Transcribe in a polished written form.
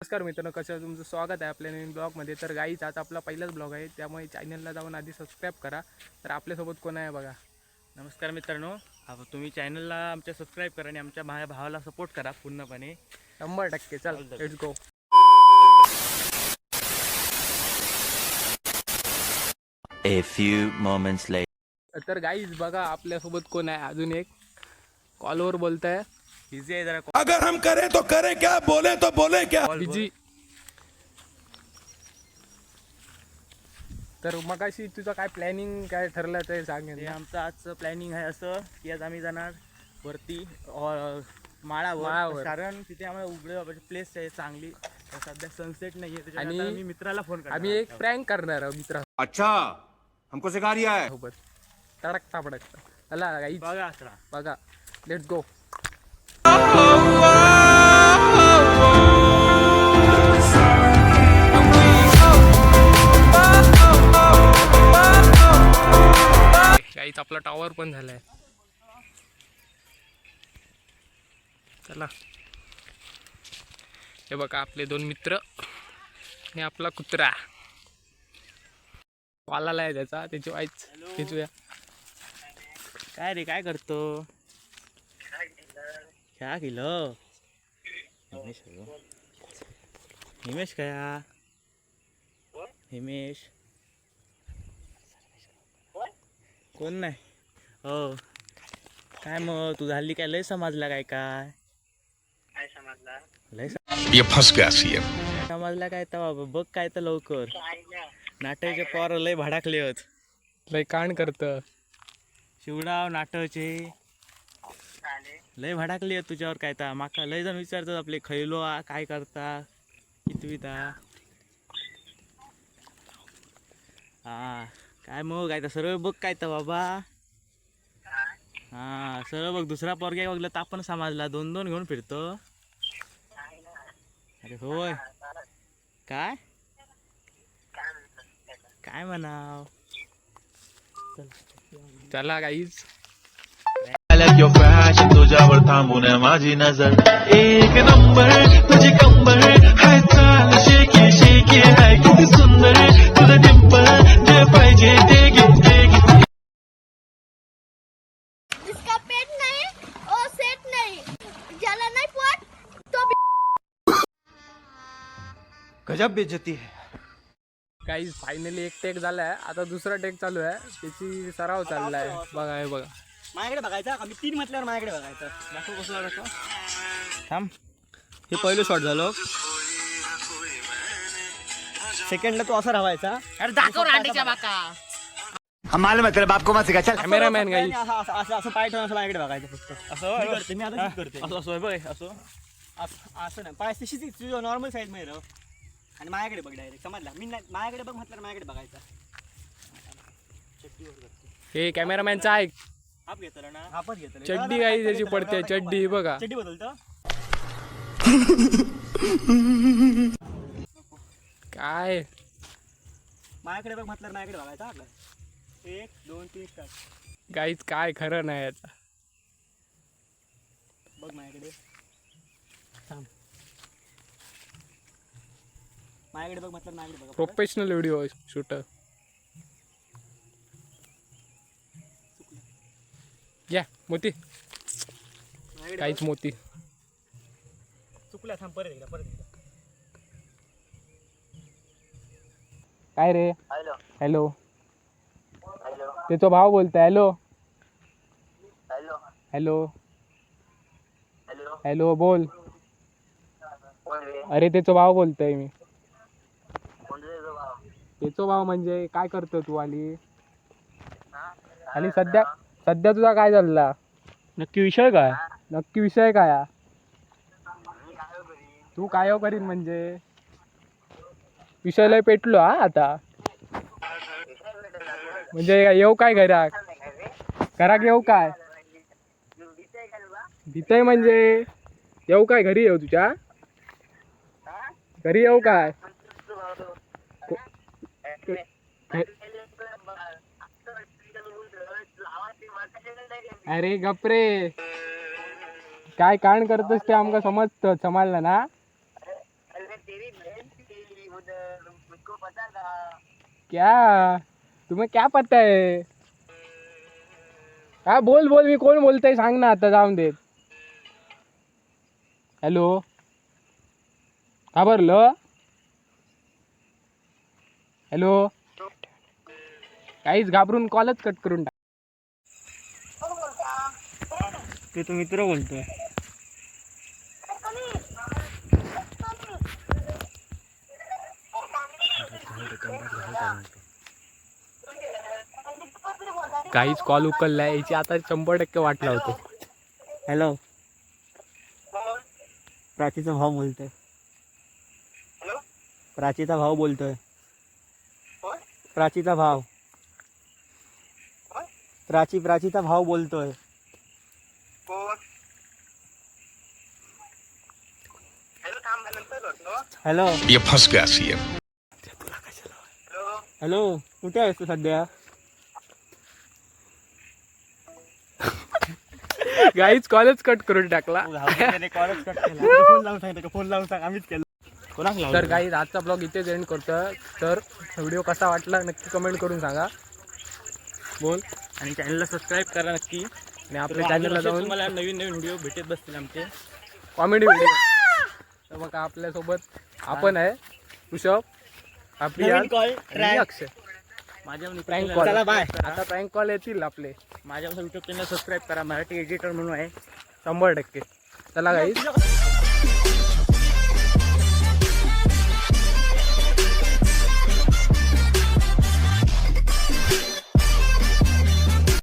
नमस्कार मित्रांनो, कसं तुमचं स्वागत आहे आपल्या नवीन ब्लॉगमध्ये. तर गाईच आज आपला पहिलाच ब्लॉग आहे, त्यामुळे चॅनलला जाऊन आधी सबस्क्राईब करा. तर आपल्यासोबत कोण आहे बघा. नमस्कार मित्रांनो, तुम्ही चॅनलला आमच्या सबस्क्राईब करा आणि आमच्या भावाला सपोर्ट करा पूर्णपणे. 100% चल let's go. A few moments later. तर गाईज बघा आपल्यासोबत कोण आहे, अजून एक कॉलवर बोलताय. बिझी आहे जरा. अगर हम करें तो करें क्या, बोले तो बोले क्या. बिजी. तर मगाशी तुझं काय प्लॅनिंग काय ठरलं ते सांग. आमचं आजचं प्लॅनिंग आहे असं की आज आम्ही जाणार वरती माळावर, कारण तिथे आम्हाला उघडे प्लेस आहे चांगली. सध्या सनसेट नाही आहे, त्याच्यामुळे आणि मी मित्राला फोन करणार. आम्ही एक प्रँक करणार आहोत मित्र अच्छा हमको सिखा रिया है. सोबत. तडकता पडकता चला गाईज बघा लेट्स गो. गाईच आपला टॉवर पण झालाय. चला हे बघा आपले दोन मित्र आणि आपला कुत्रा वालाला आहे त्याची वाईच खेचूया. काय रे, काय करतो? क्या केलं हिमेश? काय हिमेश कोण नाही? हो काय मग तू झाली काय? लय समजला काय? काय समजला? लय ये फंस गया सीएम. समजला काय? तर बघ काय तर लवकर. नाटकचे पोर लय भडाकले होत, लय कांड करत. शिवडाव नाटकचे लय भडाकले आहेत तुझ्यावर. काय तर माका लय जण विचारतात आपले खैलो काय करता कितवीता. हा काय मग काय तर सरळ बघ काय तर बाबा. हा सरळ बघ, दुसरा पोरग्या बघलं तर आपण समजला दोन दोन घेऊन फिरतो. अरे होय काय काय म्हणाव. चला गाईज तुझ्यावर थांबून माझी नजर एक नंबर तुझी कंबर हाय चाल शेकी शेकी हाय किती सुंदर तुझं डिंपल जे पाहिजे ते घे. जिसका पेट नहीं वो सेट नहीं, जला नहीं पोट तो गजब बेइज्जती है. गाईज फायनली एक टेक झालाय, आता दुसरा टेक चालू आहे, त्याची सराव चाललाय. बघा हे बघा माझ्याकडे बघायचा का? मी 3 म्हटल्यावर माझ्याकडे बघायचं. दाखव कसं दाखव. थांब, हे पहिलं शॉट झालं. सेकंडला तू असं राहायचा. अरे दाखव रांडीच्या बाका. हम मालूम है तेरे बाप को मत सिखा. चल कॅमेरामॅन गाईज. असं पाय ठेवून असं माझ्याकडे बघायचं फक्त. असं करते मी आता करते. असं असं बघ, असं असं नाही. पाय तशीच तुझ्या नॉर्मल साईज मध्ये राह आणि माझ्याकडे बघ डायरेक्ट. समजला? मी माझ्याकडे बघ म्हटलं माझ्याकडे बघायचा. हे कॅमेरामॅनचा ऐक. हाप घेतलं ना, हापच घेतलं. चड्डी गाईज त्याची पडते. चड्डी बघा. चड्डी बदलतो काय माझ्याकडे बघ म्हटलं माझ्याकडे बघायचा. आपला 1 2 3 स्टार्ट. गाईज काय खरं नाही याचा. बघ माझ्याकडे. थांब, माझ्याकडे बघ म्हटलं माझ्याकडे बघा. Professional video shooter. या मोती काहीच मोती. चुकल्या. थांब, परत एकदा. काय रे? हॅलो. त्याचा भाव बोलतोय. हॅलो हॅलो हॅलो बोल. अरे त्याचा भाव बोलतोय मी. त्याचा भाव म्हणजे काय करतो तू? आणि सध्या तुझा काय चालला? नक्की विषय काय? नक्की विषय काय? तू काय करीन म्हणजे विषय लय पेटलो हा आता. म्हणजे येऊ काय घराक येऊ काय? भीतय म्हणजे येऊ काय? घरी येऊ तुझ्या? घरी येऊ काय? अरे गपरे, काय कांड करतोस ते आमका समजतं, समजलं ना. क्या तुम्हें क्या पता है? हा बोल बोल, मी कोण बोलतोय सांग ना आता, जाऊन देत. हॅलो, का भरलं? हॅलो, काहीच घाबरून कॉलच कट करून टाक. ते तू मित्र बोलतोय. काहीच कॉल उकललाय याची आता 100% वाट लावतो. हॅलो, प्राचीचा भाव बोलतोय. प्राचीचा भाव बोलतोय. प्राचीचा भाव. प्राचीचा भाव बोलतोय. हॅलो, ये फंस गया सीएम. हॅलो, कुठे आहेस तू सध्या? काहीच कॉलच कट करून टाकला. फोन लावून सांग आम्हीच केलं. कोणाला तर काही आजचा ब्लॉग इथेच एंड करतो. तर व्हिडिओ कसा वाटला नक्की कमेंट करून सांगा. बोल. आणि चॅनलला सबस्क्राईब करा नक्की. आणि आपल्या चॅनलला जाऊन तुम्हाला नवीन नवीन व्हिडिओ भेटत बसतील आमचे कॉमेडी व्हिडिओ. तर मग आपल्यासोबत आपण आहे ऋषभ, आपली नवीन आज कॉल आणि अक्षय. माझ्या प्रँक कॉल. चला बाय. आता प्रँक कॉल येतील आपले. माझ्या युट्यूब चॅनल सबस्क्राईब करा. मराठी एडिटर म्हणून आहे. 100%. चला गाईज.